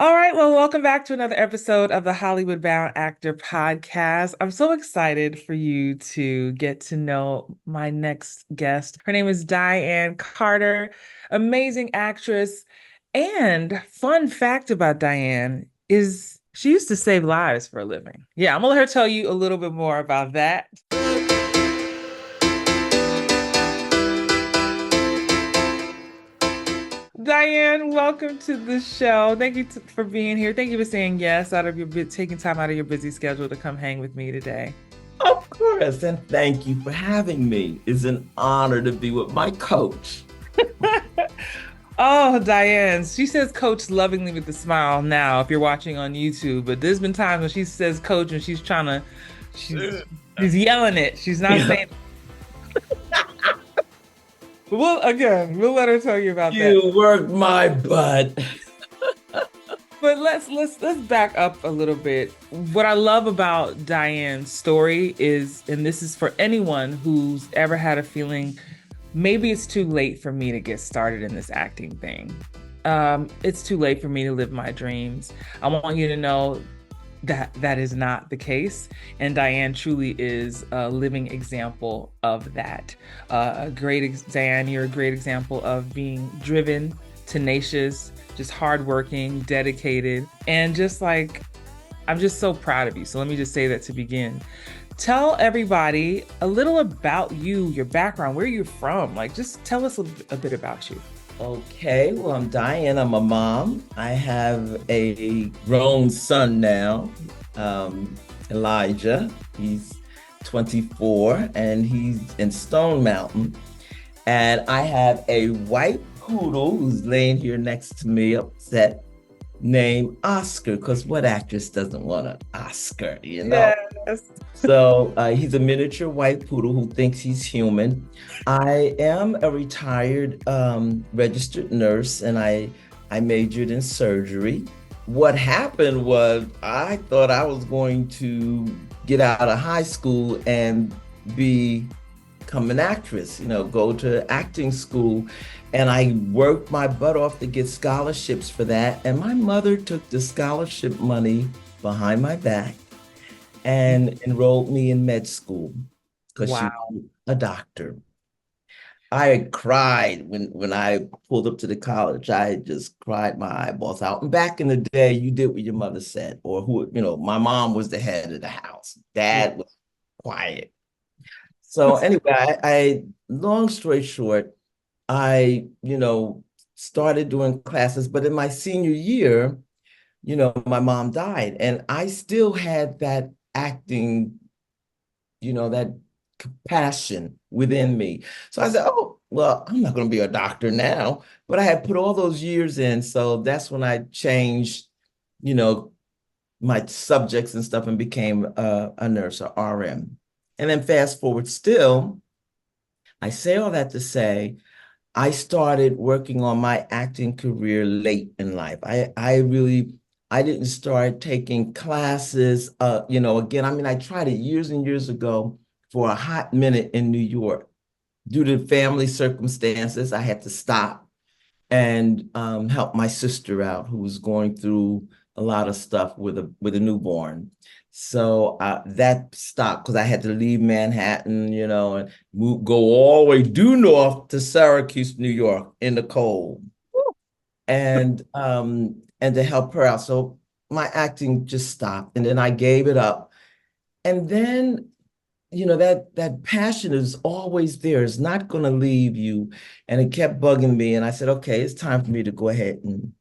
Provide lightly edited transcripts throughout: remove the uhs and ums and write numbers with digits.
All right, well, welcome back to another episode of the Hollywood Bound Actor Podcast. I'm so excited for you to get to know my next guest. Her name is Diane Carter, amazing actress. And fun fact about Diane is she used to save lives for a living. Yeah, I'm gonna let her tell you a little bit more about that. Diane, welcome to the show. Thank you for being here. Thank you for saying yes out of taking time out of your busy schedule to come hang with me today. Of course, and thank you for having me. It's an honor to be with my coach. Oh, Diane, she says coach lovingly with a smile now if you're watching on YouTube, but there's been times when she says coach and she's she's yelling it. She's not saying we'll let her tell you about that. You worked my butt. But let's back up a little bit. What I love about Diane's story is, and this is for anyone who's ever had a feeling, maybe it's too late for me to get started in this acting thing. It's too late for me to live my dreams. I want you to know that that is not the case, and Diane truly is a living example of that. Diane, you're a great example of being driven, tenacious, just hardworking, dedicated, and just like, I'm just so proud of you. So let me just say that to begin. Tell everybody a little about you, your background, where you're from. Like, just tell us a bit about you. Okay, well, I'm Diane. I'm a mom. I have a grown son now, Elijah. He's 24 and he's in Stone Mountain. And I have a white poodle who's laying here next to me, upset, named Oscar, because what actress doesn't want an Oscar, you know? Yes. So he's a miniature white poodle who thinks he's human. I am a retired registered nurse, and I majored in surgery. What happened was I thought I was going to get out of high school and become an actress, go to acting school. And I worked my butt off to get scholarships for that. And my mother took the scholarship money behind my back and enrolled me in med school because she Wow. was a doctor. I cried when I pulled up to the college. I just cried my eyeballs out. And back in the day, you did what your mother said, or my mom was the head of the house. Yeah. Dad was quiet. So anyway, long story short, I started doing classes, but in my senior year, my mom died and I still had that acting, that passion within me. So I said, oh, well, I'm not going to be a doctor now, but I had put all those years in. So that's when I changed, you know, my subjects and stuff and became a nurse or RM. And then fast forward still, I say all that to say, I started working on my acting career late in life. I didn't start taking classes, again, I mean, I tried it years and years ago for a hot minute in New York. Due to family circumstances, I had to stop and help my sister out who was going through a lot of stuff with a newborn. So that stopped because I had to leave Manhattan, and go all the way due north to Syracuse, New York, in the cold, and to help her out. So my acting just stopped, and then I gave it up. And then that passion is always there. It's not going to leave you. And it kept bugging me. And I said, okay, it's time for me to go ahead and,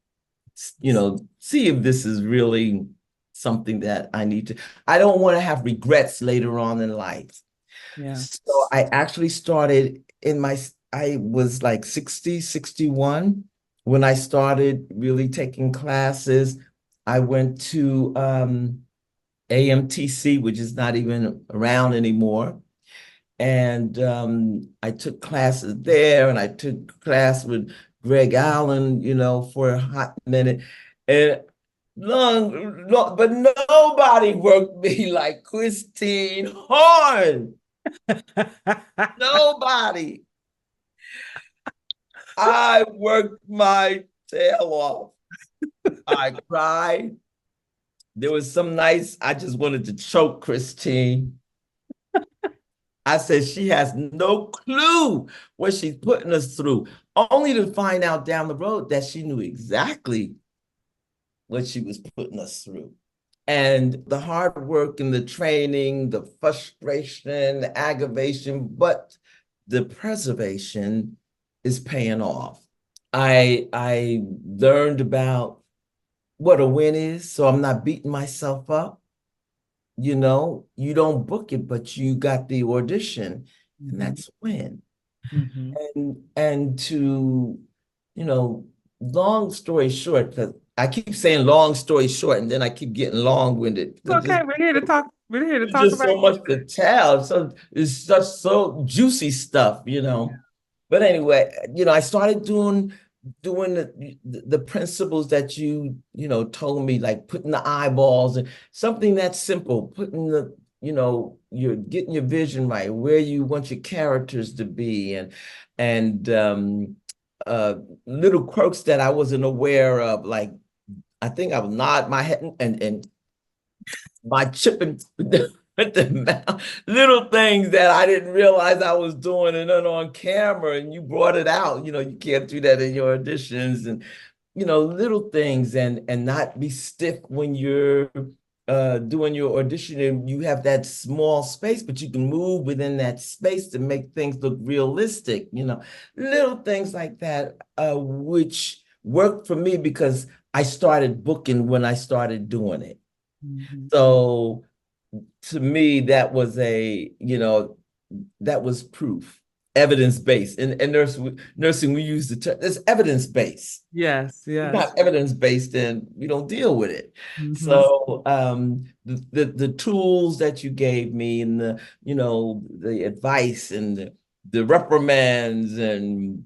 see if this is really something that I need to. I don't want to have regrets later on in life. Yeah. So I actually started I was like 60, 61 when I started really taking classes. I went to AMTC, which is not even around anymore. And I took classes there and I took class with Greg Allen, for a hot minute. And but nobody worked me like Christine Horn. Nobody. I worked my tail off. I cried. There was some nights I just wanted to choke Christine. I said she has no clue what she's putting us through, only to find out down the road that she knew exactly what she was putting us through. And the hard work and the training, the frustration, the aggravation, but the preservation is paying off. I learned about what a win is, so I'm not beating myself up. You know, you don't book it, but you got the audition, and Mhm. that's a win. Mhm. And to, you know, long story short, because I keep saying long story short, and then I keep getting long-winded It's because okay. We're here to talk. We're here to there's talk just about so you. much to tell. So it's such so juicy stuff, you know. But anyway, you know, I started doing the principles that you know told me, like putting the eyeballs and something that's simple, putting the you know you're getting your vision right, where you want your characters to be, and uh little quirks that I wasn't aware of, like I think I would nod my head and by chipping with the mouth, little things that I didn't realize I was doing, and then on camera, and you brought it out. You know, you can't do that in your auditions, and you know, little things, and not be stiff when you're doing your audition, and you have that small space, but you can move within that space to make things look realistic. You know, little things like that, which worked for me because I started booking when I started doing it. Mhm. So to me, that was you know, that was proof, evidence-based. In nursing, we use the term, it's evidence-based. Yes, It's yes. not evidence-based, then we don't deal with it. Hmm. So the tools that you gave me and the, you know, the advice and the reprimands and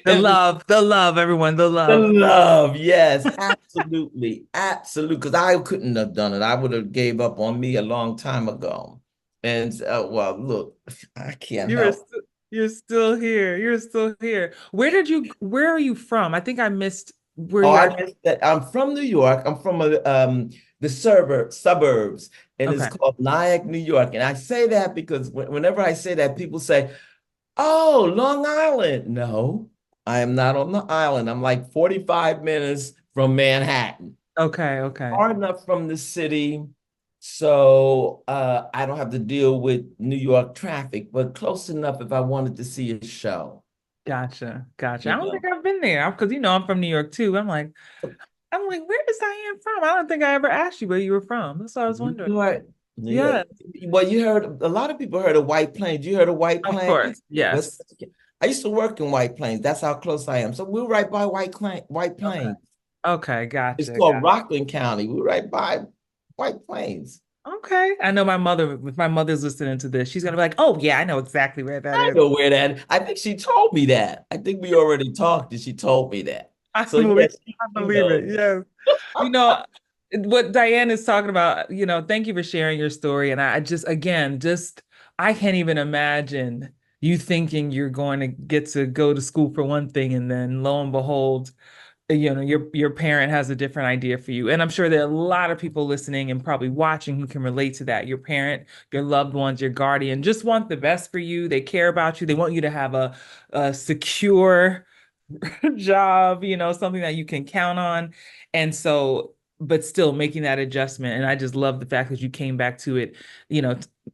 every The love, everyone, the the love. love, yes, absolutely, absolutely. Because I couldn't have done it. I would have gave up on me a long time ago. And well, look, I can't You are help. still, you're still here. You're still here. Where are you from? I think I missed where Oh, you I actually. missed that. I'm from New York. I'm from the suburbs, and it's Okay. called Nyack, New York. And I say that because whenever I say that, people say, "Oh, Long Island." No, I am not on the island. I'm like 45 minutes from Manhattan. Okay, okay. Far enough from the city, so I don't have to deal with New York traffic, but close enough if I wanted to see a show, Gotcha. Gotcha. I you don't think know. I've been there because I'm from New York too. I'm like, where is Diane from? I don't think I ever asked you where you were from. That's what I was New wondering. York, New York. Yes, Well, you heard a lot of people heard of White Plains. You heard of White of Plains? course. West, Yes. I used to work in White Plains. That's how close I am. So we're right by White Okay. Plains. Okay, It's gotcha. called Rockland County. We're right by White Plains. Okay. I know my mother, if my mother's listening to this, she's gonna be like, oh yeah, I know exactly where that I is. know where that. I think she told me that. I think we already talked and she told me that. I So believe yes, I she believe it. knows. Yes. You know, what Diane is talking about, thank you for sharing your story. And I just, again, just, I can't even imagine you thinking you're going to get to go to school for one thing and then lo and behold, your parent has a different idea for you. And I'm sure there are a lot of people listening and probably watching who can relate to that. Your parent, your loved ones, your guardian just want the best for you. They care about you. They want you to have a secure job, something that you can count on. And so, but still making that adjustment. And I just love the fact that you came back to it,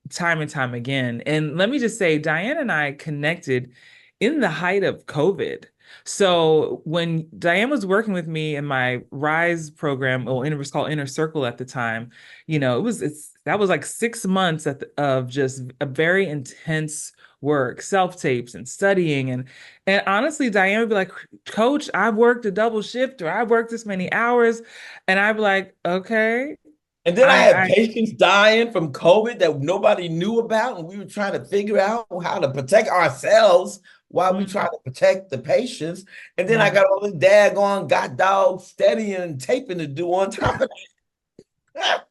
time and time again. And let me just say, Diane and I connected in the height of COVID. So when Diane was working with me in my Rise program, or it was called Inner Circle at the time, that was like 6 months of just a very intense work, self tapes and studying. And honestly, Diane would be like, Coach, I've worked a double shift or I've worked this many hours. And I'd be like, okay, And then I had patients dying from COVID that nobody knew about, and we were trying to figure out how to protect ourselves while we mm, try to protect the patients. And then I yeah. got all this daggone got dog steadying and taping to do on top of that.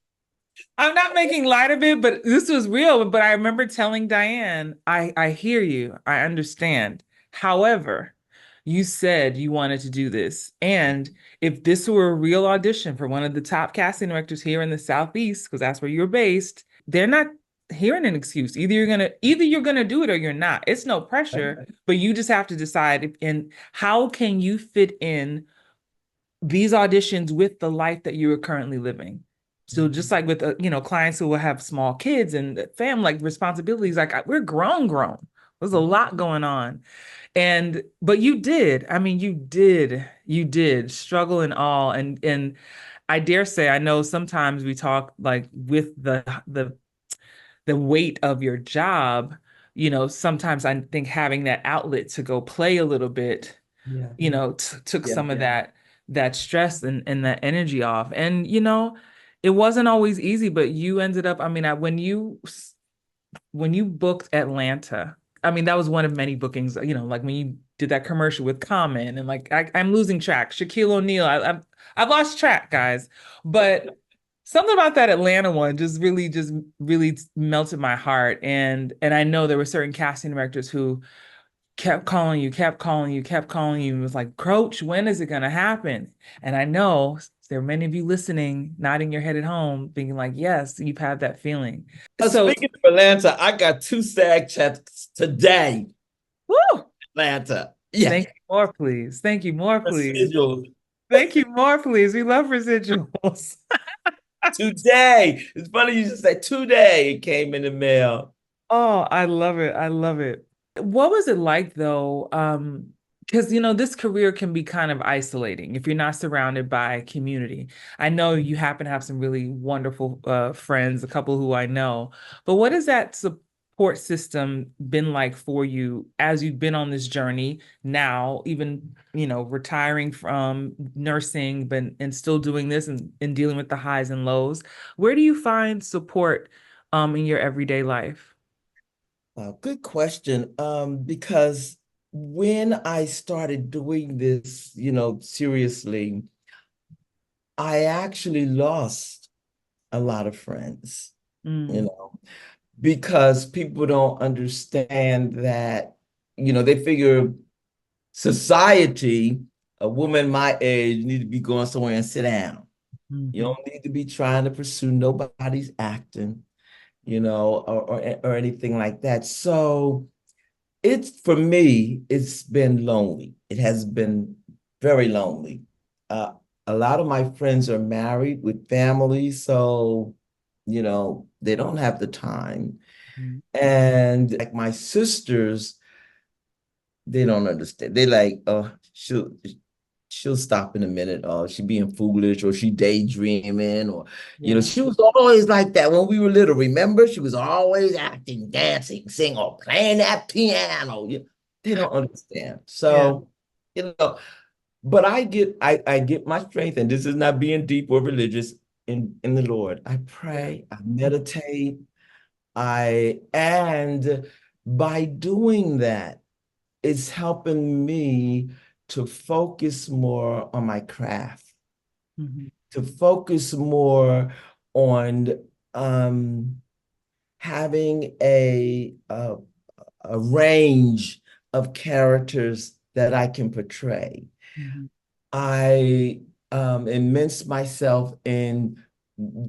I'm not making light of it, but this was real. But I remember telling Diane, I hear you, I understand. However, You said you wanted to do this. And if this were a real audition for one of the top casting directors here in the Southeast, because that's where you're based, they're not hearing an excuse. Either you're gonna do it or you're not. It's no pressure, but you just have to decide and how can you fit in these auditions with the life that you are currently living. So just like with clients who will have small kids and family like responsibilities, like we're grown. There's a lot going on. And but you did. I mean, you did struggle and all. And I dare say, I know sometimes we talk like with the weight of your job, sometimes I think having that outlet to go play a little bit, Yeah. took Yeah. some of that stress and that energy off. And it wasn't always easy, but you ended up, I mean, when you booked Atlanta, I mean, that was one of many bookings, like when you did that commercial with Common and like I'm losing track, Shaquille O'Neal. I've lost track, guys. But something about that Atlanta one just really melted my heart. And I know there were certain casting directors who kept calling you, kept calling you, kept calling you. It was like, Coach, when is it gonna happen? And I know there are many of you listening, nodding your head at home, thinking like, yes, you've had that feeling. So, Speaking of Atlanta, I got two SAG checks today. woo, Atlanta. Yeah. thank you more, please. Thank you more, please. Residuals. Thank you more, please. We love residuals. Today. It's funny you just say today it came in the mail. Oh, I love it. I love it. What was it like though? Because this career can be kind of isolating if you're not surrounded by community. I know you happen to have some really wonderful friends, a couple who I know, but what has that support system been like for you as you've been on this journey now, even retiring from nursing, but and still doing this and dealing with the highs and lows? Where do you find support in your everyday life? Good question. Because when I started doing this, seriously, I actually lost a lot of friends, you Mm, know, because people don't understand that, they figure society, a woman my age need to be going somewhere and sit down. You mhm, don't need to be trying to pursue nobody's acting, or anything like that. So it's for me, it's been lonely. It has been very lonely. Uh, a lot of my friends are married with families, so they don't have the time. mhm. And like my sisters, they don't understand. They like, oh, she'll stop in a minute, or she being foolish, or she daydreaming, or Yeah, she was always like that when we were little. Remember, she was always acting, dancing, singing, or playing that piano. They don't understand. yeah, So, you know, but I get my strength, and this is not being deep or religious in the Lord. I yeah. pray, I meditate, and by doing that, it's helping me to focus more on my craft, Mhm, to focus more on um, having a range of characters that I can portray. mhm. I immerse myself in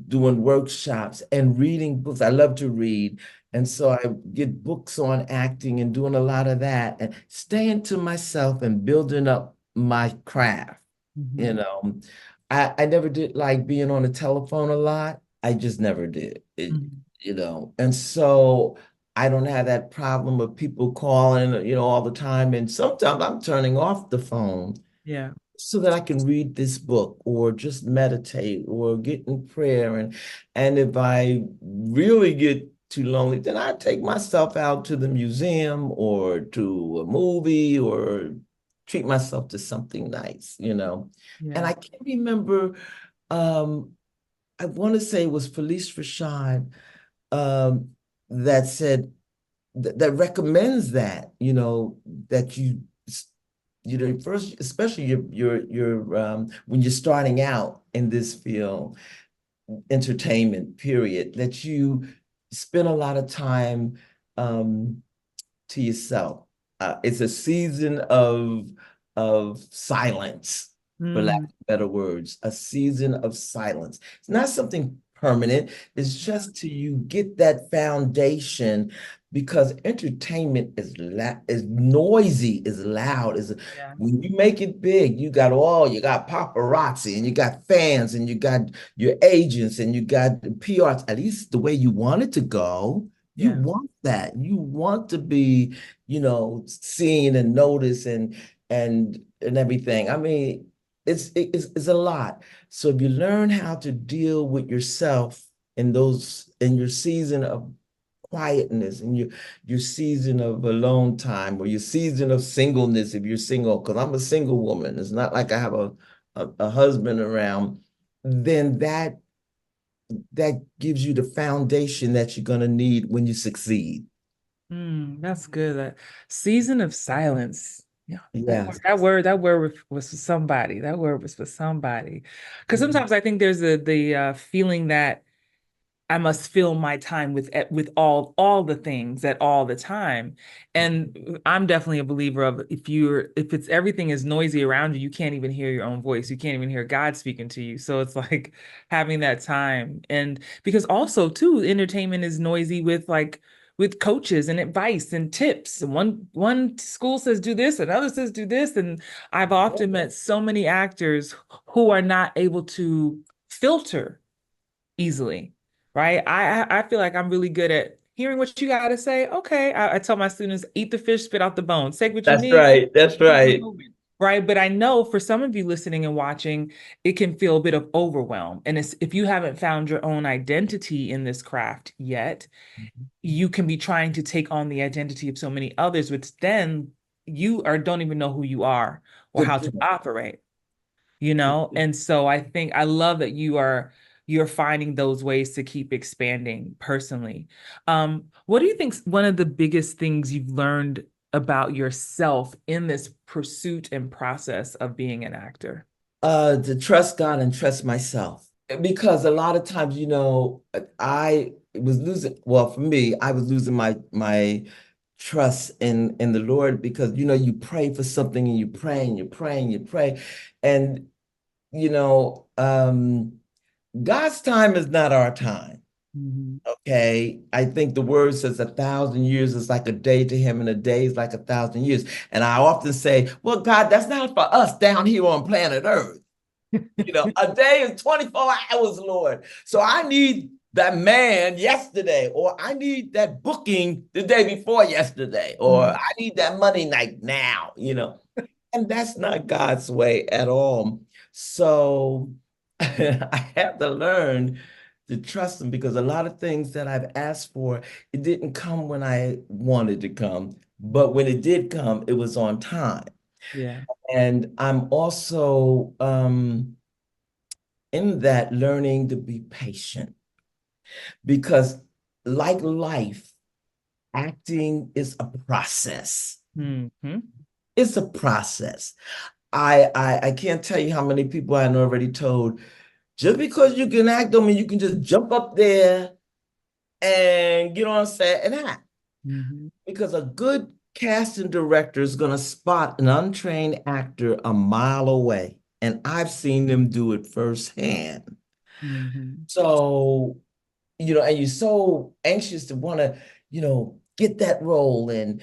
doing workshops and reading books. I love to read. And so I get books on acting and doing a lot of that and staying to myself and building up my craft. You Mhm, know, I never did like being on the telephone a lot. I just never did it, mhm. and so I don't have that problem of people calling, all the time. And sometimes I'm turning off the phone Yeah. so that I can read this book or just meditate or get in prayer. And if I really get too lonely, then I take myself out to the museum or to a movie or treat myself to something nice. And Yeah. I can't remember, um, I want to say it was Felice Rashad um, that said that recommends that first, especially your when you're starting out in this field, entertainment period, that you spend a lot of time um to yourself. It's a season of of silence, for lack Mm, of better words, a season of silence. It's not something permanent. It's yeah, just till you get that foundation because entertainment is noisy, is loud, is yeah, when you make it big, you got paparazzi and you got fans and you got your agents and you got the PRs, at least the way you want it to go. You yeah. want that. You want to be, seen and noticed and everything. I mean, it's a lot. So if you learn how to deal with yourself in your season of quietness and your season of alone time or your season of singleness if you're single, because I'm a single woman. It's not like I have a husband around, then that gives you the foundation that you're gonna need when you succeed. That's good. Season of silence. Yeah, Yes. that word was for somebody. That word was for somebody. Because Mhm. sometimes I think there's the feeling that I must fill my time with all the things at all the time. And I'm definitely a believer of if it's everything is noisy around you, you can't even hear your own voice. You can't even hear God speaking to you. So it's like having that time. And because also too, entertainment is noisy with coaches and advice and tips. And one school says do this, another says do this. And I've often met so many actors who are not able to filter easily, right? I feel like I'm really good at hearing what you got to say. Okay, I tell my students, eat the fish, spit out the bones, take what you That's need, right. That's keep it right. moving. Right. But I know for some of you listening and watching, it can feel a bit of overwhelm. And if you haven't found your own identity in this craft yet, you can be trying to take on the identity of so many others, which then you are don't even know who you are or Good how to point. operate, and so I think I love that you're finding those ways to keep expanding personally. What do you think's one of the biggest things you've learned about yourself in this pursuit and process of being an actor? To trust God and trust myself. Because a lot of times, I was losing, well, for me, I was losing my trust in the Lord because you pray for something and you pray and you pray and you pray. And you know, God's time is not our time. Mhm. Okay. I think the word says 1,000 years is like a day to him, and a day is like 1,000 years. And I often say, well, God, that's not for us down here on planet Earth. A day is 24 hours, Lord. So I need that man yesterday, or I need that booking the day before yesterday, or Mhm. I need that money night now. And that's not God's way at all. So I have to learn to trust him because a lot of things that I've asked for, it didn't come when I wanted to come, but when it did come, it was on time. Yeah. And I'm also in that learning to be patient because like life, acting is a process. Hmm. It's a process. I can't tell you how many people I know already told, just because you can act don't mean you can just jump up there and get on set and act. Hmm. Because a good casting director is going to spot an untrained actor a mile away. And I've seen them do it firsthand. Hmm. So and you're so anxious to want to, get that role and,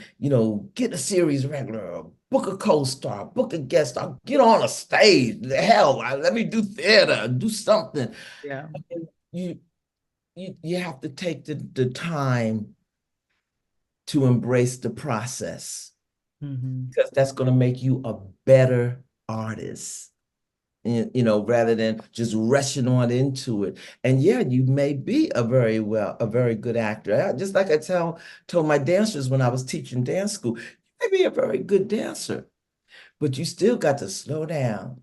get a series regular, book a co-star, book a guest star, get on a stage. Hell, let me do theater, do something. Yeah. And you have to take the time to embrace the process Hmm. because that's going to make you a better artist. Rather than just rushing on into it. And yeah, you may be a very good actor. Just like told my dancers when I was teaching dance school, you may be a very good dancer, but you still got to slow down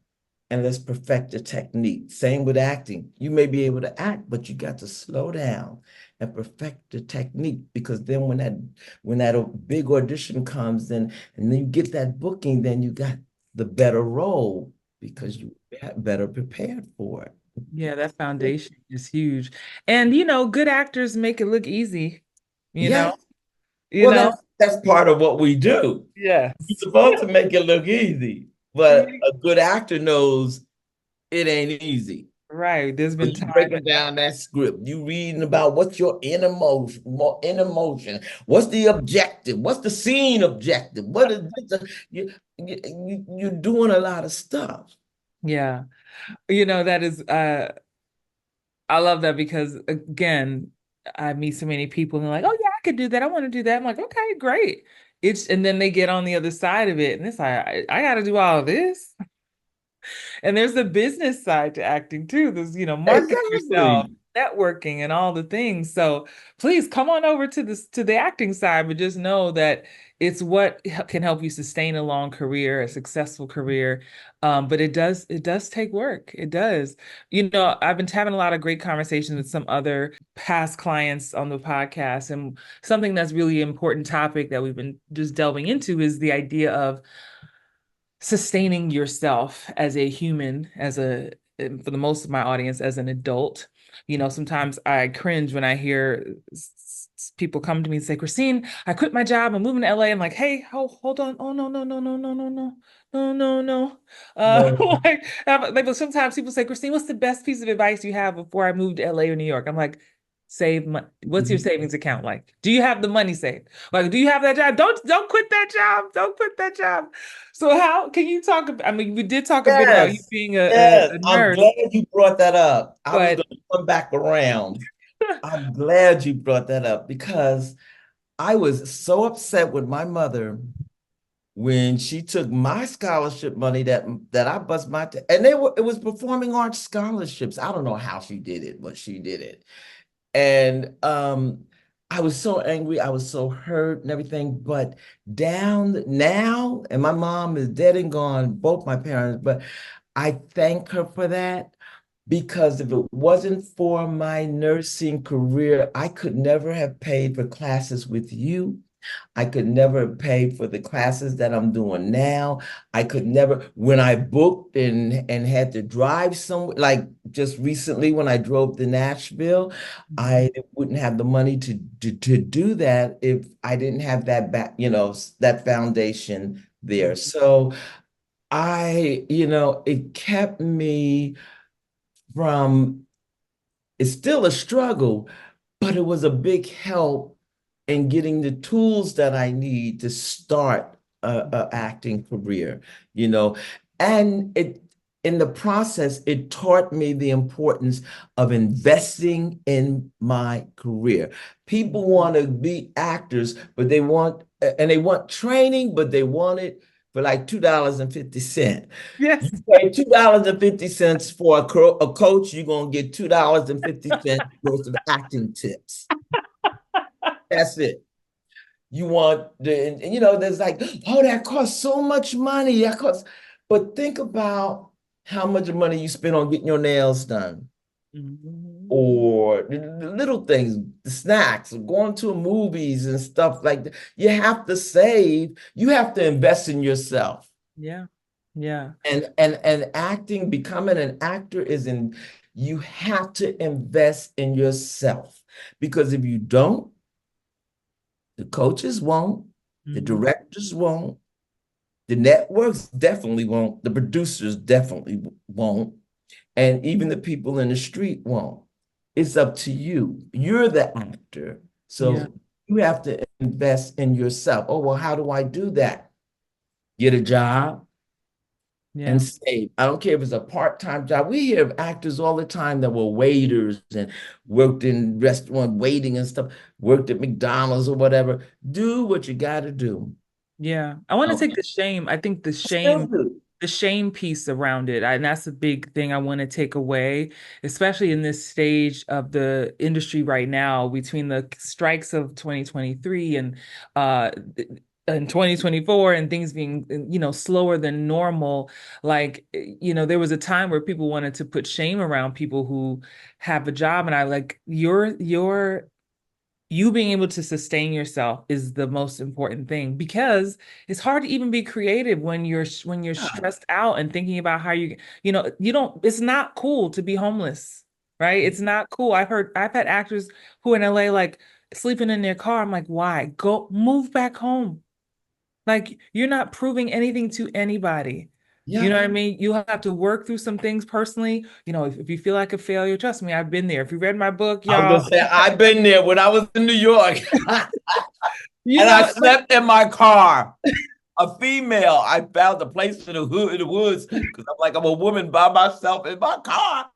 and let's perfect the technique. Same with acting. You may be able to act, but you got to slow down and perfect the technique because then when that big audition comes, then you get that booking, then you got the better role because you better prepared for it. Yeah, that foundation is huge. And good actors make it look easy, you know, Yes. you Well, know. that's part of what we do. Yes. You're supposed to make it look easy. but a good actor knows it ain't easy. Right. There's So been you time. breaking down that script, you reading about what's your inner motion, what's the objective, what's the scene objective, what is this? You're doing a lot of stuff. Yeah. That is I love that because again, I meet so many people and they're like, "Oh yeah, I could do that. I want to do that." I'm like, "Okay, great." And then they get on the other side of it and it's like, I got to do all of this. And there's the business side to acting too. There's, marketing yourself, Exactly. networking and all the things. So please come on over to the acting side, but just know that it's what can help you sustain a long career, a successful career. But it does take work. It does. I've been having a lot of great conversations with some other past clients on the podcast, and something that's really important topic that we've been just delving into is the idea of sustaining yourself as a human, for the most of my audience, as an adult. Sometimes I cringe when I hear people come to me and say, Christine, I quit my job, I'm moving to LA. I'm like, hey, hold on. Oh, no, no, no, no, no, no, no, no, no, no. No. Like sometimes people say, Christine, what's the best piece of advice you have before I move to LA or New York? I'm like, save money. What's your savings account like? Do you have the money saved? Like, do you have that job? Don't quit that job. Don't quit that job. So how can you talk about, I mean, we did talk a bit about you Yes, being a, yes. a I'm nurse, glad you brought that up. I was but going to come back around. I'm glad you brought that up because I was so upset with my mother when she took my scholarship money that I bust my and it was performing arts scholarships. I don't know how she did it, but she did it. And I was so angry, I was so hurt and everything. But down now, and my mom is dead and gone, both my parents, but I thank her for that because if it wasn't for my nursing career, I could never have paid for classes with you. I could never pay for the classes that I'm doing now. I could never, when I booked and had to drive somewhere, like just recently when I drove to Nashville, Mhm. I wouldn't have the money to do that if I didn't have that back, that foundation there. So it kept me from, it's still a struggle, but it was a big help in getting the tools that I need to start a acting career, you know. And in the process, it taught me the importance of investing in my career. People want to be actors, but they want training, but they want it for like $2.50. You Yes. pay $2.50 for a coach, you're gonna get $2.50 worth of acting tips. That's it. You want there's like, oh, that costs so much money. But think about how much money you spend on getting your nails done, Mhm. or the little things, the snacks, going to movies and stuff like that. You have to save, you have to invest in yourself. Yeah. Yeah. And acting, becoming an actor you have to invest in yourself because if you don't, the coaches won't, the Mhm. directors won't, the networks definitely won't, the producers definitely won't, and even the people in the street won't. It's up to you. You're the actor. Yeah. So you have to invest in yourself. Oh, well, how do I do that? Get a job and Yeah. save. I don't care if it's a part-time job. We hear of actors all the time that were waiters and worked in restaurant waiting and stuff, worked at McDonald's or whatever. Do what you got to do. Yeah. I want to Oh, take the shame. I think still do. the shame piece around it, and that's a big thing I want to take away, especially in this stage of the industry right now between the strikes of 2023 uh and 2024 and things being, slower than normal. Like, there was a time where people wanted to put shame around people who have a job, and I like you being able to sustain yourself is the most important thing because it's hard to even be creative when you're Yeah. stressed out and thinking about how you don't, it's not cool to be homeless, right? It's not cool. I've had actors who in LA like sleeping in their car. I'm like, why? Go move back home. Like, you're not proving anything to anybody. You Yeah. know what I mean? You have to work through some things personally. You know, if you feel like a failure, trust me, I've been there. If you read my book, I was y'all, gonna say I've been there when I was in New York. you And I know, but slept in my car. A female. I found a place in the hood in the woods because I'm like, I'm a woman by myself in my car.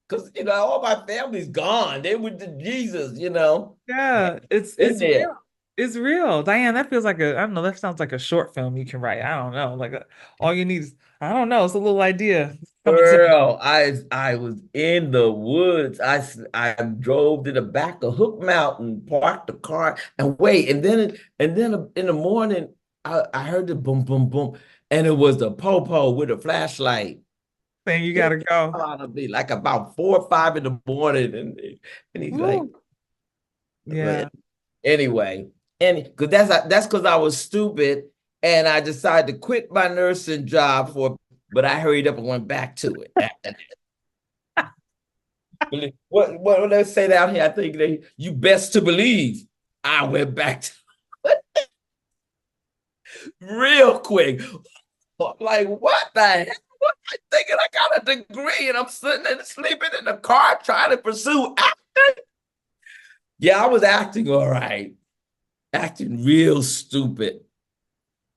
Because all my family's gone. They went to Jesus, Yeah, yeah, been it's there. real. It's real. Diane, that feels like I don't know, that sounds like a short film you can write. I don't know. All you need is, I don't know, it's a little idea coming to me. Girl, I was in the woods. I drove to the back of Hook Mountain, parked the car, and wait. And then in the morning, I heard the boom, boom, boom, and it was the popo with a flashlight. Saying you Hit gotta the go. hell out of me like about 4 or 5 in the morning, and he's like, Woo. but Yeah. anyway, and because that's because I was stupid, and I decided to quit my nursing job but I hurried up and went back to it. What do they say down here? I think you best to believe I went back to real quick. Like, what the hell? What I thinking I got a degree and I'm sitting and sleeping in the car trying to pursue acting? Yeah, I was acting all right. Acting real stupid.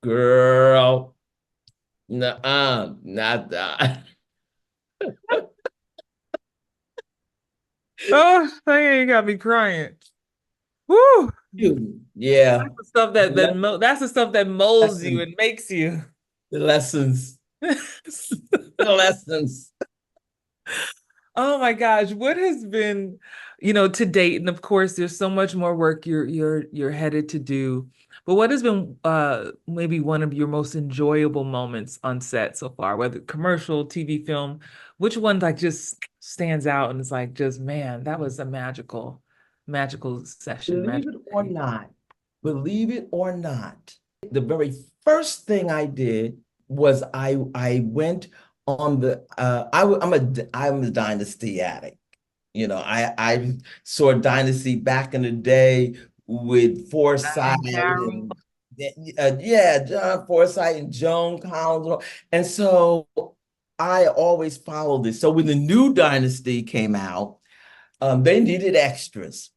Girl. Nuh-uh, not that. Oh, Diane, you got me crying. Woo. Yeah. That's the stuff The that's the stuff that molds you lessons. and makes you. The lessons. The lessons. Oh my gosh, what has been, to date, and of course there's so much more work you're headed to do. But what has been maybe one of your most enjoyable moments on set so far, whether commercial, TV, film, which one like just stands out and it's like just man, that was a magical session, Believe it magical or day. not, believe it or not, the very first thing I did was I went on the I'm a Dynasty addict. I saw Dynasty back in the day with Forsythe And Carol. and yeah, John Forsythe and Joan Collins. And so I always followed this. So when the new Dynasty came out, they needed extras.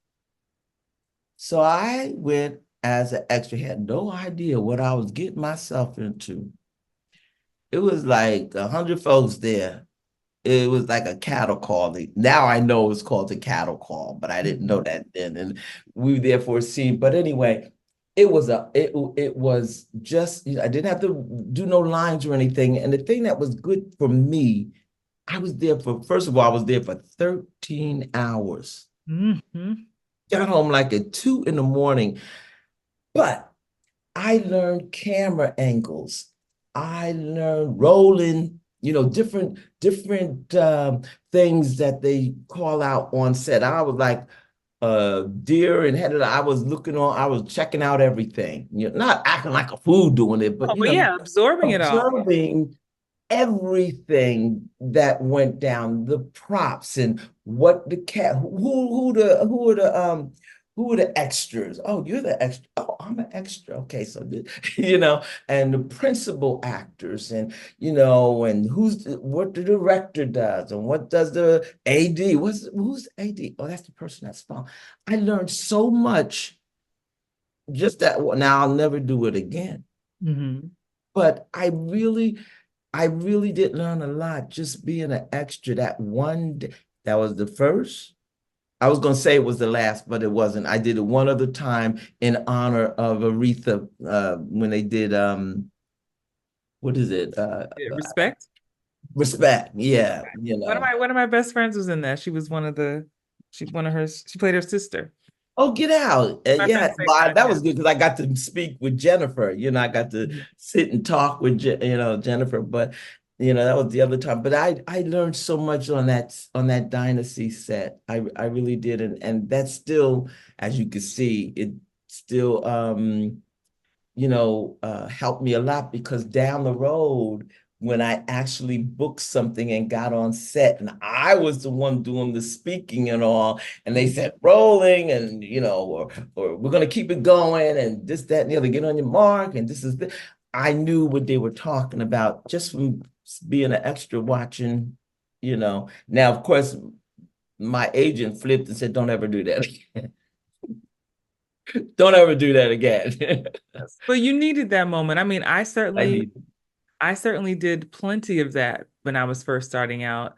So I went as an extra, had no idea what I was getting myself into. It was like 100 folks there. It was like a cattle call. Now I know it's called a cattle call, but I didn't know Mhm. that then. And we were there for a scene. But anyway, it was just, I didn't have to do no lines or anything. And the thing that was good for me, I was there for, first of all, I was there for 13 hours. Mhm. Got home like at 2 in the morning. But I learned camera angles. I learned rolling, different things that they call out on set. I was like deer and headed. I was checking out everything. Not acting like a fool doing it, but Oh, but yeah, absorbing it all. observing everything that went down, the props and what the cat, who are the extras? Oh, you're the extra. Oh, I'm an extra. Okay, so and the principal actors, and what the director does, and what does the AD? Who's AD? Oh, that's the person that's found. I learned so much just that. Now I'll never do it again, Mhm. but I really did learn a lot just being an extra that one day. That was the first. I was going to say it was the last, but it wasn't. I did it one other time in honor of Aretha when they did what is it? Yeah, respect. Respect. Yeah, One of my best friends was in that. She played her sister. Oh, get out. My Yeah, friend say well, that, that yeah. was good because I got to speak with Jennifer. I got to Mhm. sit and talk with Jennifer, but that was the other time. But I learned so much on that Dynasty set. I really did, and that's still, as you can see, it still helped me a lot because down the road, when I actually booked something and got on set, and I was the one doing the speaking and all, and they said rolling, and or we're gonna keep it going, and this, that, and the other, get on your mark, and this is the. I knew what they were talking about just from being an extra watching, Now, of course, my agent flipped and said, "Don't ever do that again. Don't ever do that again." But you needed that moment. I mean, I need. I certainly did plenty of that when I was first starting out,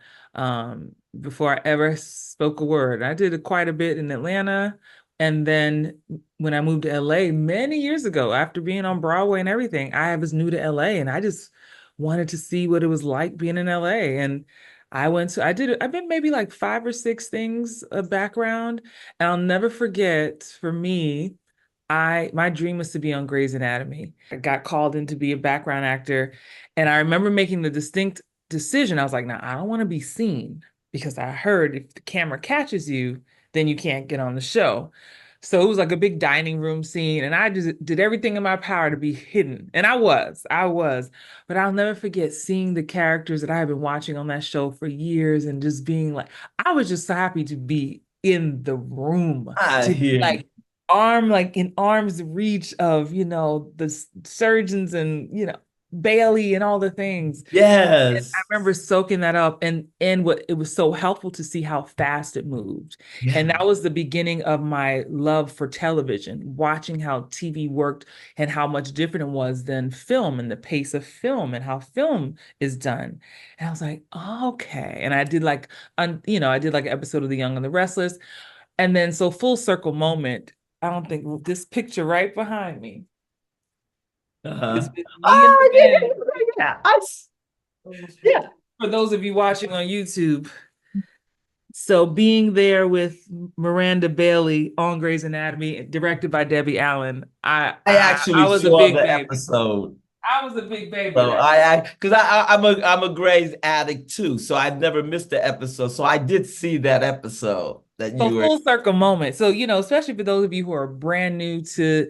before I ever spoke a word. I did it quite a bit in Atlanta. And then when I moved to LA many years ago, after being on Broadway and everything, I was new to LA and I just wanted to see what it was like being in LA. And I've been maybe like five or six things of background. And I'll never forget, for me, my dream was to be on Grey's Anatomy. I got called in to be a background actor, and I remember making the distinct decision. I was like, "Now I don't want to be seen because I heard if the camera catches you, then you can't get on the show." So it was like a big dining room scene, and I just did everything in my power to be hidden. And I was. But I'll never forget seeing the characters that I have been watching on that show for years and just being like, I was just so happy to be in the room, I to be hear you. like in arm's reach of, the surgeons and, Bailey and all the things. I Yes. remember soaking that up, and what it was so helpful to see how fast it moved. And Yeah. that was the beginning of my love for television, watching how TV worked and how much different it was than film and the pace of film and how film is done. And I was like, oh, okay. And I did I did like an episode of The Young and the Restless. And then so full circle moment, I don't think this picture right behind me is Uh-huh. with me in the Oh, yeah, bed. yeah. Yeah. For those of you watching on YouTube, so being there with Miranda Bailey on Grey's Anatomy, directed by Debbie Allen, I I actually was a saw big the baby. episode. I was a big baby So that. because I'm a Grey's addict too, so I've never missed the episode. So I did see that episode that So you were. full circle moment. So, especially for those of you who are brand new to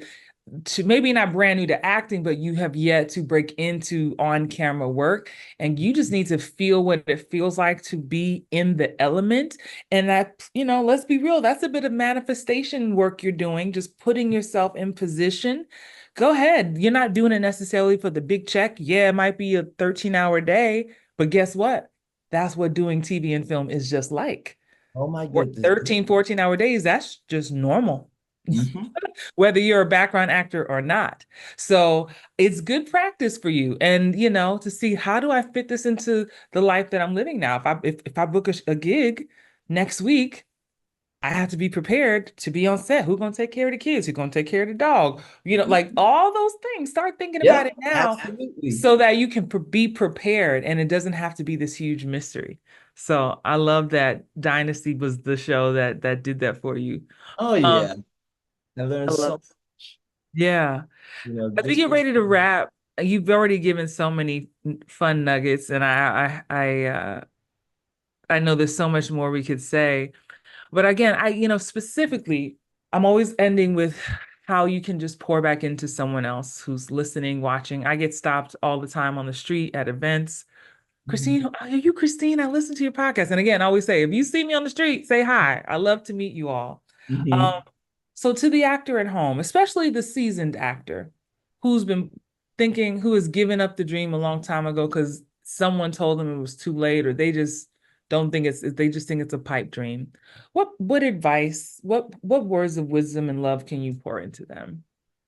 maybe not brand new to acting, but you have yet to break into on-camera work, and you just need to feel what it feels like to be in the element. And that, let's be real, that's a bit of manifestation work you're doing, just putting yourself in position. Go ahead. You're not doing it necessarily for the big check. Yeah, it might be a 13-hour day, but guess what? That's what doing TV and film is just like. Oh my Work goodness. 13, 14-hour days, that's just normal, Mhm. whether you're a background actor or not. So it's good practice for you. And, to see, how do I fit this into the life that I'm living now? If I book a gig next week, I have to be prepared to be on set. Who's going to take care of the kids? Who's going to take care of the dog? Like all those things. Start thinking about Yep, it now absolutely. so that you can be prepared and it doesn't have to be this huge mystery. So I love that Dynasty was the show that did that for you. Oh Um, yeah. I learned I love, so, yeah. As we just get ready to wrap, you've already given so many fun nuggets, and I know there's so much more we could say. But again, specifically, I'm always ending with how you can just pour back into someone else who's listening, watching. I get stopped all the time on the street at events. Mhm. Christine, are you Christine? I listen to your podcast. And again, I always say, if you see me on the street, say hi. I love to meet you all. Um, Mhm. so to the actor at home, especially the seasoned actor who's been who has given up the dream a long time ago because someone told them it was too late, or they just don't think they just think it's a pipe dream. What advice, what words of wisdom and love can you pour into them?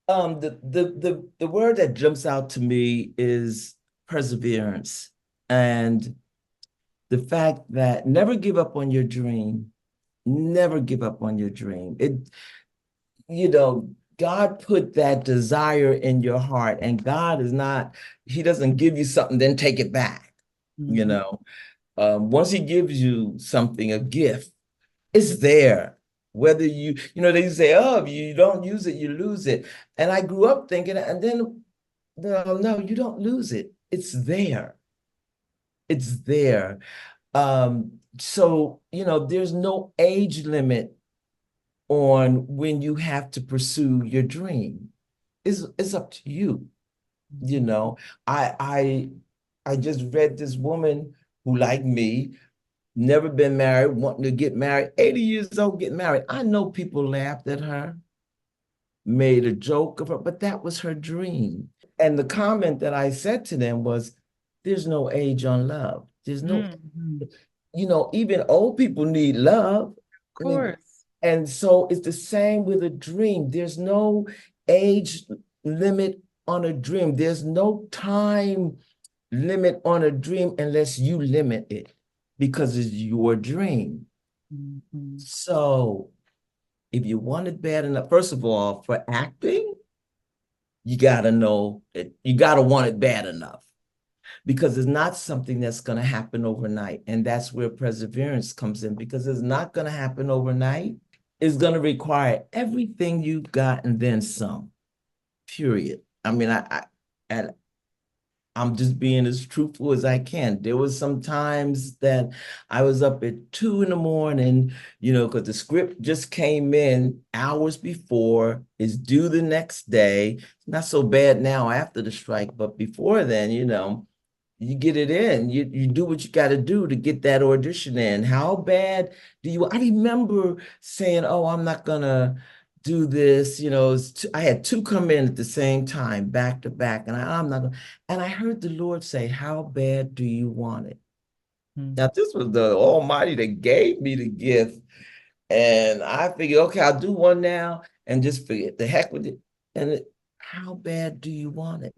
The word that jumps out to me is perseverance, and the fact that never give up on your dream. Never give up on your dream. God put that desire in your heart, and God is not, He doesn't give you something, then take it back. You Mhm. know, once He gives you something, a gift, it's there. Whether they say, oh, if you don't use it, you lose it. And I grew up thinking, and then, no, no, you don't lose it. It's there. It's there. So, there's no age limit on when you have to pursue your dream. It's up to you. You know, I I I just read this woman who, like me, never been married, wanting to get married, 80 years old, get married. I know people laughed at her, made a joke of her, but that was her dream. And the comment that I said to them was, there's no age on love. There's no, Mhm. even old people need love. Of I mean, course. and so it's the same with a dream. There's no age limit on a dream. There's no time limit on a dream unless you limit it because it's your dream. Mhm. So if you want it bad enough, first of all, for acting, you got to know it, you got to want it bad enough because it's not something that's going to happen overnight. And that's where perseverance comes in because it's not going to happen overnight. It's going to require everything you've got and then some, period. I mean, and I'm just being as truthful as I can. There was some times that I was up at 2 in the morning, because the script just came in hours before, is due the next day. It's not so bad now after the strike, but before then, you get it in. You do what you got to do to get that audition in. How bad do you? I remember saying, "Oh, I'm not gonna do this." I had two come in at the same time, back to back, and I'm not gonna. And I heard the Lord say, "How bad do you want it?" Mhm. Now, this was the Almighty that gave me the gift, and I figured, okay, I'll do one now, and just forget the heck with it. How bad do you want it?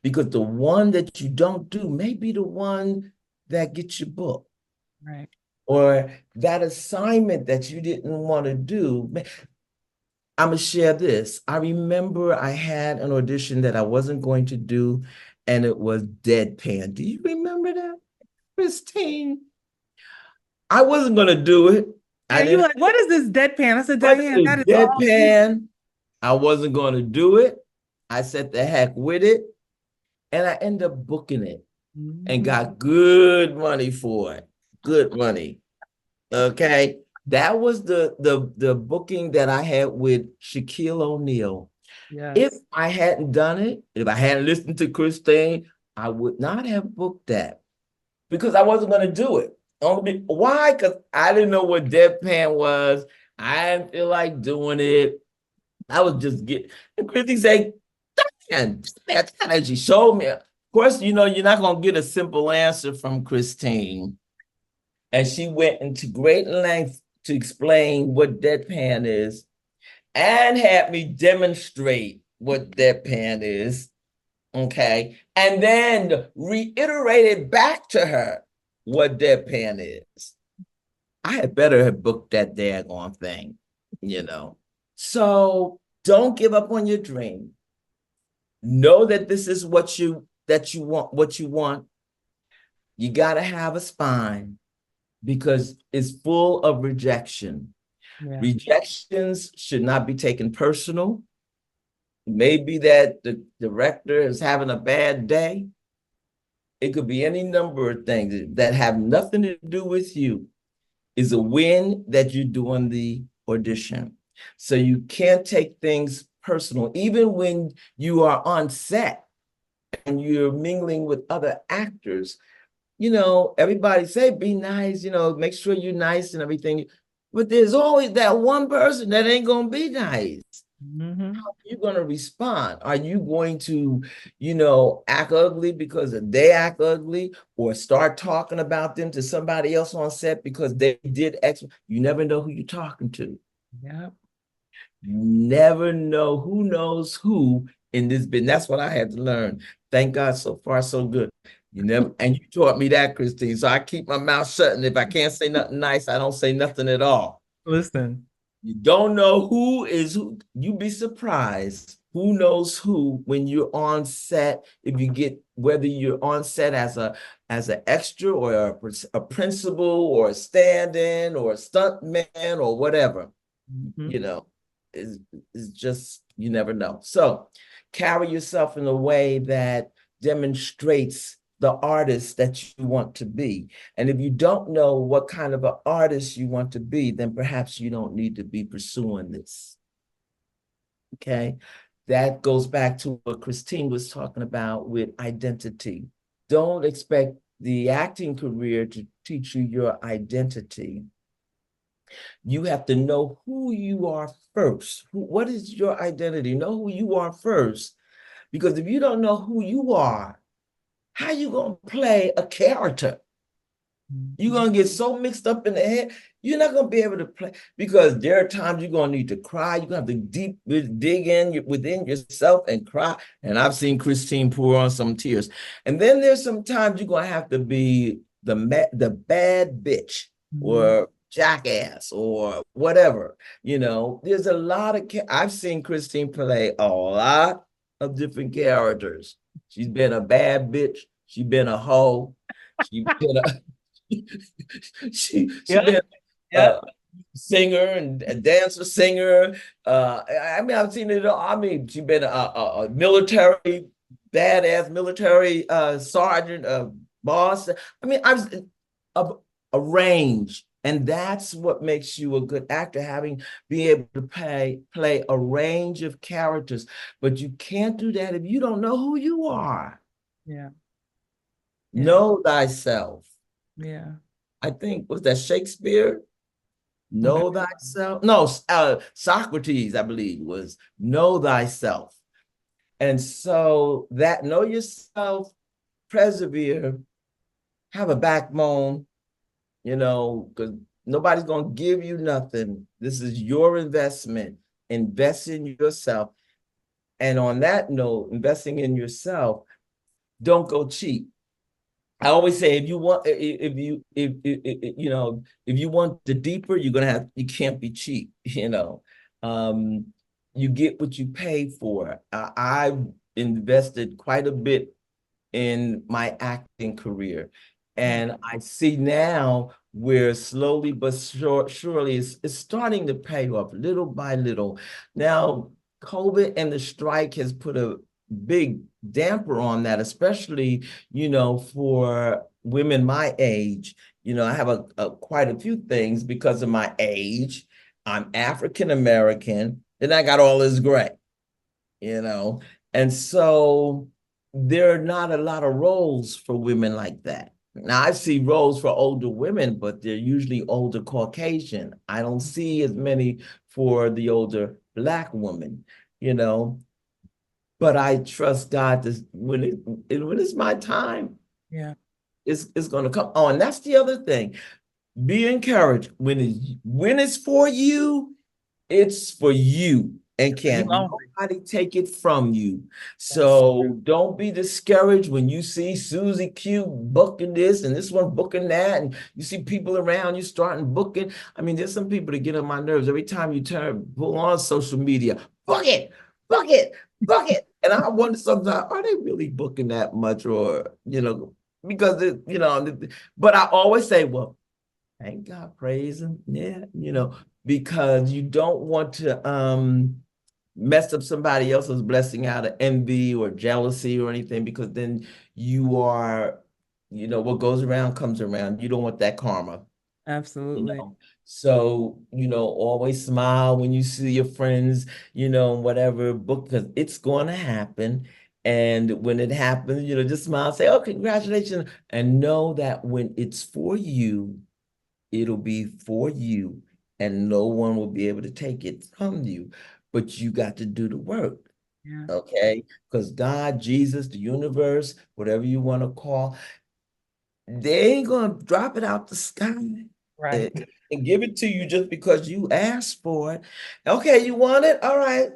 Because the one that you don't do may be the one that gets your book Right. or that assignment that you didn't want to do. I'm gonna share this. I remember I had an audition that I wasn't going to do, and it was deadpan. Do you remember that, Christine? I wasn't gonna do it. Yeah, I you didn't. like, what is this deadpan? I said, What Diane, is that is all you. deadpan? I wasn't gonna do it. I said the heck with it, and I ended up booking it and Mhm. got good money for it. Good money. Okay. That was the booking that I had with Shaquille O'Neal. If Yes. I hadn't done it, if I hadn't listened to Christine, I would not have booked that because I wasn't going to do it. Why? Because I didn't know what deadpan was. I didn't feel like doing it. I was just getting. And Christine said, "And that's kind of she showed me." Of course, you're not going to get a simple answer from Christine. And she went into great length to explain what deadpan is and had me demonstrate what deadpan is. Okay. And then reiterated back to her what deadpan is. I had better have booked that daggone thing, you know. So don't give up on your dream. Know that this is what you want. You got to have a spine because it's full of rejection. Yeah. Rejections should not be taken personal. Maybe that the director is having a bad day. It could be any number of things that have nothing to do with you. Is a win that you're doing the audition. So you can't take things personal, even when you are on set and you're mingling with other actors. Everybody say be nice, make sure you're nice and everything. But there's always that one person that ain't gonna be nice. Hmm. How are you gonna respond? Are you going to, act ugly because they act ugly, or start talking about them to somebody else on set because they did X? You never know who you're talking to. Yeah. You never know who knows who in this business. That's what I had to learn. Thank God, so far so good. You never, and you taught me that, Christine. So I keep my mouth shut, and if I can't say nothing nice, I don't say nothing at all. Listen, You don't know who is who. You'd be surprised who knows who when you're on set. If you get whether you're on set as an extra or a principal or a stand-in or a stunt man or whatever, hmm you know, is just you never know. So carry yourself in a way that demonstrates the artist that you want to be. And if you don't know what kind of an artist you want to be, then perhaps you don't need to be pursuing this. Okay. That goes back to what Christine was talking about with identity. Don't expect the acting career to teach you your identity. You have to know who you are first. What is your identity? Know who you are first. Because if you don't know who you are, how you gonna play a character? You're Mhm. gonna get so mixed up in the head, you're not gonna be able to play because there are times you're gonna need to cry. You're gonna have to deep dig in within yourself and cry. And I've seen Christine pour on some tears. And then there's some times you're gonna have to be the bad bitch Mhm. or jackass or whatever. There's a lot of I've seen Christine play a lot of different characters. She's been a bad bitch. She's been a hoe. She's been a she Yep. been Yep. a singer and a dancer singer. I mean, I've seen it all. I mean, she been a military badass military sergeant, boss. I mean, I've a, a range, and that's what makes you a good actor, having being able to play a range of characters. But you can't do that if you don't know who you are. Yeah. Yeah. Know thyself. Yeah. I think was that Shakespeare? Okay. Know thyself. No, Socrates, I believe, was know thyself. And so that know yourself, persevere, have a backbone, because nobody's going to give you nothing. This is your investment. Invest in yourself. And on that note, investing in yourself, don't go cheap. I always say if you want if you if you want the deeper, you can't be cheap, Um, you get what you pay for. I've invested quite a bit in my acting career. Yeah. And I see now where slowly but surely it's starting to pay off little by little. Now, COVID and the strike has put a big damper on that, especially, for women my age. I have quite a few things because of my age. I'm African American, then I got all this gray you know. And so there are not a lot of roles for women like that. Now I see roles for older women, but they're usually older Caucasian. I don't see as many for the older Black woman, you know. But I trust God to when it's my time, Yeah. it's going to come. Oh, and that's the other thing. Be encouraged when it's for you. It's for you and You can't only. nobody take it from you. That's So don't be discouraged when you see Susie Q booking this and this one booking that, and you see people around you starting booking. I mean, there's some people that get on my nerves every time you pull on social media. Book it, book it, book it. And I wonder sometimes, are they really booking that much, or because but I always say, well, thank God, praise him. Yeah, because you don't want to mess up somebody else's blessing out of envy or jealousy or anything, because then you are, what goes around comes around. You don't want that karma, you absolutely. know. So, always smile when you see your friends, whatever book, because it's going to happen. And when it happens, just smile, say, oh, congratulations. And know that when it's for you, it'll be for you, and no one will be able to take it from you. But you got to do the work, Yeah. okay? Because God, Jesus, the universe, whatever you want to call, they ain't gonna drop it out the sky Right. and give it to you just because you asked for it. Okay, you want it? All right.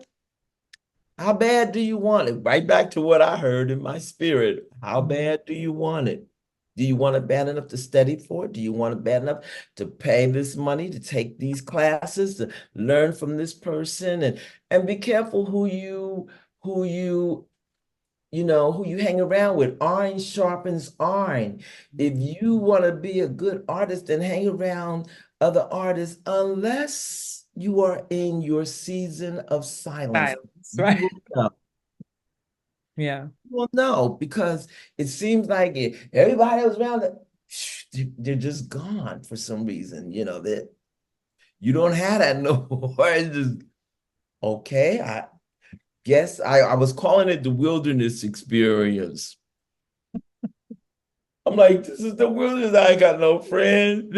How bad do you want it? Right back to what I heard in my spirit. How Mhm. bad do you want it? Do you want it bad enough to study for it? Do you want it bad enough to pay this money, to take these classes, to learn from this person? And be careful who you who you hang around with. Iron sharpens iron. If you want to be a good artist, then hang around other artists, unless you are in your season of silence. Silence. You Right. will know. Yeah. You will know, because it seems like everybody else around it, they're just gone for some reason. That you don't have that no more. It's just okay. I guess I was calling it the wilderness experience. I'm like, this is the wilderness. I ain't got no friends.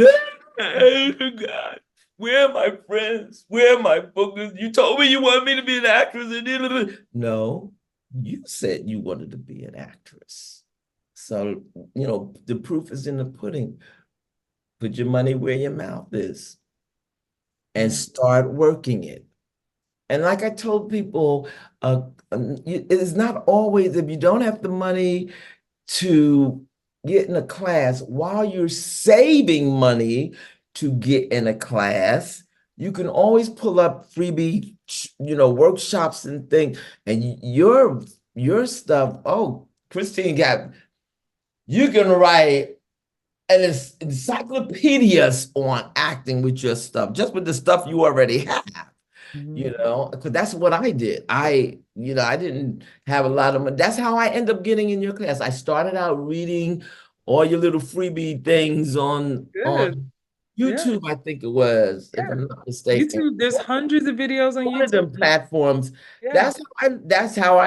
Oh, God, where are my friends? Where are my bookers? You told me you wanted me to be an actress. No, you said you wanted to be an actress. So, the proof is in the pudding. Put your money where your mouth is and Yeah. start working it. And like I told people, it is not always, if you don't have the money to get in a class, while you're saving money to get in a class, you can always pull up freebie, workshops and things. And your stuff, oh, Christine you can write and it's encyclopedias on acting with your stuff, just with the stuff you already have, Mhm. because that's what I did. I didn't have a lot of money. That's how I end up getting in your class. I started out reading all your little freebie things on Good. Yeah. YouTube, I think it was, if Yeah. I'm not mistaken. YouTube, there's hundreds of videos on One of YouTube. them platforms. Yeah. That's how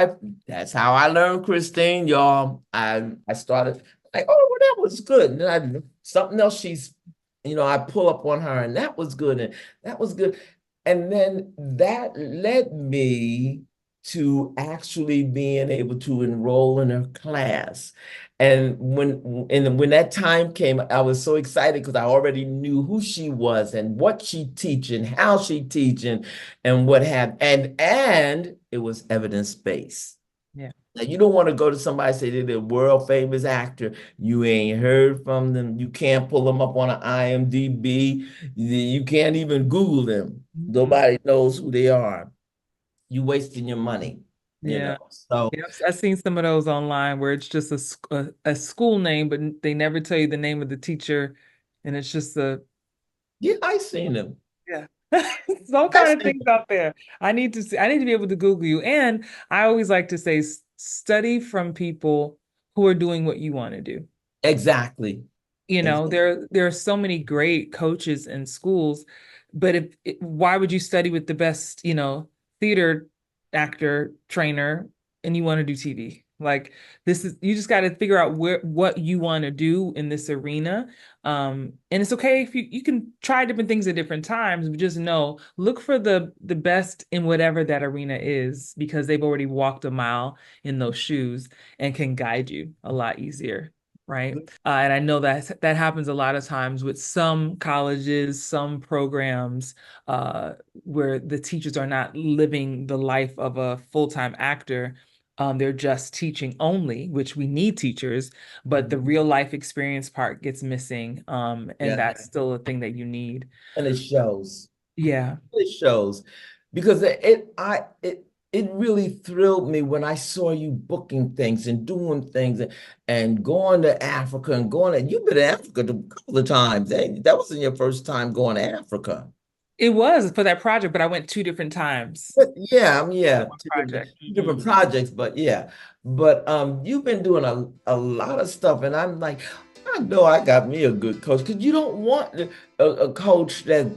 I learned Christine, y'all. I started like, oh, well, that was good. And then something else I pull up on her, and that was good, and that was good. And then that led me to actually being able to enroll in her class. And when that time came, I was so excited because I already knew who she was and what she teaching, how she teaching, and what have and it was evidence-based. Yeah. Now, you don't want to go to somebody and say they're a world famous actor. You ain't heard from them. You can't pull them up on an IMDb. You can't even Google them. Mhm. Nobody knows who they are. You wasting your money, Yeah. So Yeah, I've seen some of those online where it's just a school name, but they never tell you the name of the teacher, and it's just a yeah, I seen them. yeah. It's all I kind of seen things them. out there. I need to see. I need to be able to Google you, and I always like to say, study from people who are doing what you want to do. Exactly. Exactly. There are so many great coaches in schools, but why would you study with the best, theater actor trainer and you want to do TV? Like, this is, you just got to figure out what you want to do in this arena. And it's okay if you can try different things at different times, but just know, look for the best in whatever that arena is, because they've already walked a mile in those shoes and can guide you a lot easier. Right. And I know that happens a lot of times with some colleges, some programs, where the teachers are not living the life of a full-time actor. They're just teaching only, which we need teachers, but the real life experience part gets missing. And Yeah, that's still a thing that you need. and it shows. Yeah. It shows because it really thrilled me when I saw you booking things and doing things and going to Africa and you've been to Africa a couple of times. That wasn't your first time going to Africa. It was for that project, but I went two different times But yeah, for yeah, one two different, project. two different projects, but yeah. But you've been doing a lot of stuff, and I'm like, I know I got me a good coach because you don't want a coach that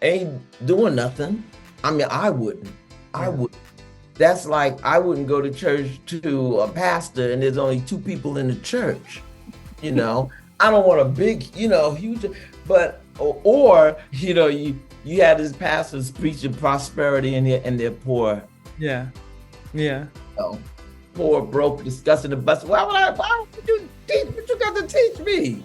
ain't doing nothing. I mean, I wouldn't. I Yeah. would. That's like I wouldn't go to church to a pastor and there's only two people in the church. You know, I don't want a big, huge, but you had these pastors preaching prosperity and they're poor, Yeah. Yeah. know, poor, broke, disgusting, and busted. Why would you teach? What you got to teach me?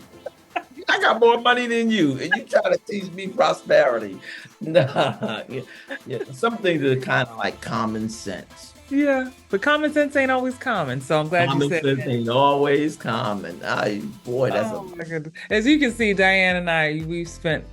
I got more money than you, and you try to teach me prosperity. Nah, yeah, yeah. Some things are kind of like common sense. Yeah. But common sense ain't always common. So I'm glad you Common said sense that. ain't always common. Boy, that's a Oh my goodness. As you can see, Diane and I, we've spent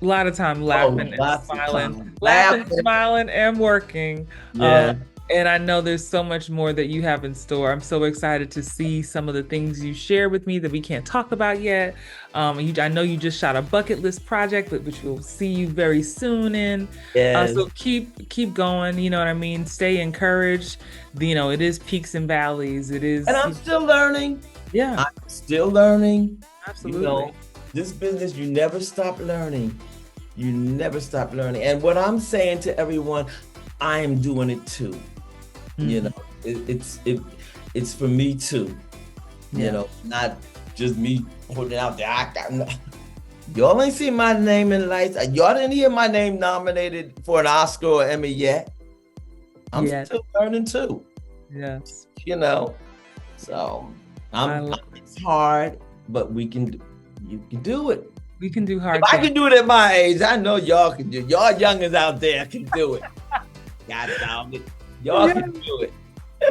a lot of time laughing and lots of smiling, time laughing, laughing. smiling, and working. Yeah, And I know there's so much more that you have in store. I'm so excited to see some of the things you share with me that we can't talk about yet. I know you just shot a bucket list project, which we'll see you very soon in. yes. So keep going. You know what I mean? Stay encouraged. It is peaks and valleys. It And is, I'm still learning. yeah, I'm still learning. You absolutely. know, this business, you never stop learning. You never stop learning. And what I'm saying to everyone, I am doing it too. You Mhm. know, it's for me too. Yeah. Not just me putting it out there. Y'all ain't seen my name in lights. Y'all didn't hear my name nominated for an Oscar or Emmy yet. I'm Yes. still learning too. Yes. You know, so I I'm, love, it's hard, but you can do it. we can do If hard I things. can do it at my age, I know y'all can do it. Y'all youngins out there can do it. God dog it. Y'all Yeah. can do it.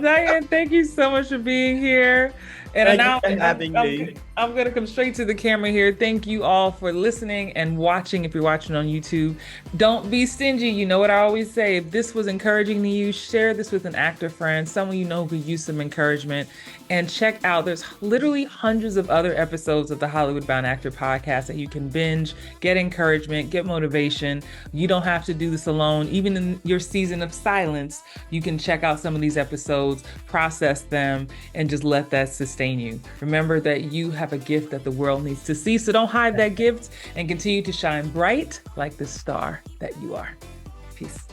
Diane, thank you so much for being here. And Thank you now for having me. I'm going to come straight to the camera here. Thank you all for listening and watching. If you're watching on YouTube, don't be stingy. You know what I always say. If this was encouraging to you, share this with an actor friend, someone you know who could use some encouragement. And check out, there's literally hundreds of other episodes of the Hollywood Bound Actor podcast that you can binge, get encouragement, get motivation. You don't have to do this alone. Even in your season of silence, you can check out some of these episodes, process them, and just let that sustain you. Remember that you have a gift that the world needs to see. So don't hide that gift and continue to shine bright like the star that you are. Peace.